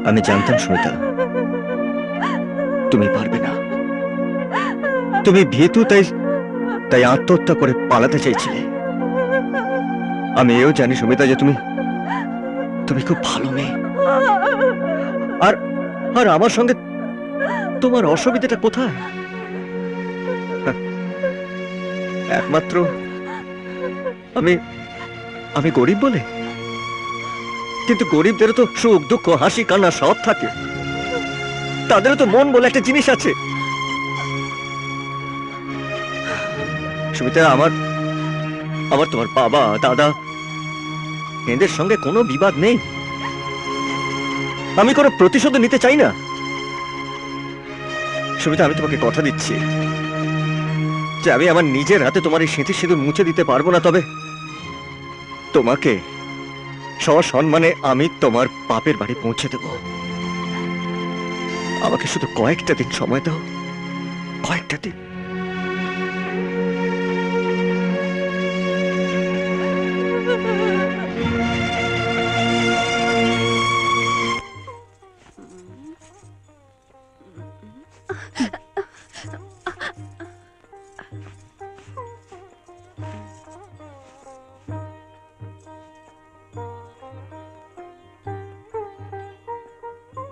আমি জানতাম সুমিতা তুমি পারবে না। তুমি ভীতু, তাই আত্মহত্যা করে পালাতে চাইছিলে। আমি এও জানি সুমিতা যে তুমি খুব ভালো মেয়ে। আর আর আমার সঙ্গে তোমার অসুবিধাটা কোথায়? একমাত্র আমি আমি গরিব বলে। কিন্তু গরিবদেরও তো সুখ দুঃখ হাসি কান্না সব থাকে। তাদেরও তো মন বলে একটা জিনিস আছে। সুমিতা, আমার তোমার বাবা দাদা এদের সঙ্গে কোনো বিবাদ নেই। আমি কোনো প্রতিশোধ নিতে চাই না। সুমিতা, আমি তোমাকে কথা দিচ্ছি যে আমি আমার নিজের হাতে তোমার এই স্মৃতি সিঁদুর মুছে দিতে পারবো না, তবে তোমাকে সসম্মানে আমি তোমার বাপের বাড়ি পৌঁছে দেব। আমাকে শুধু কয়েকটা দিন সময় দাও, কয়েকটা দিন।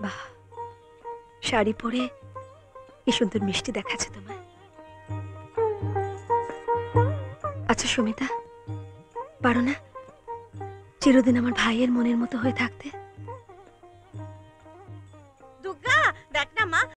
বাহ, শাড়ি পরে কি সুন্দর মিষ্টি দেখাচ্ছে তোমায়। আচ্ছা সুমিতা, পারো না চিরদিন আমার ভাইয়ের মনের মতো হয়ে থাকতে?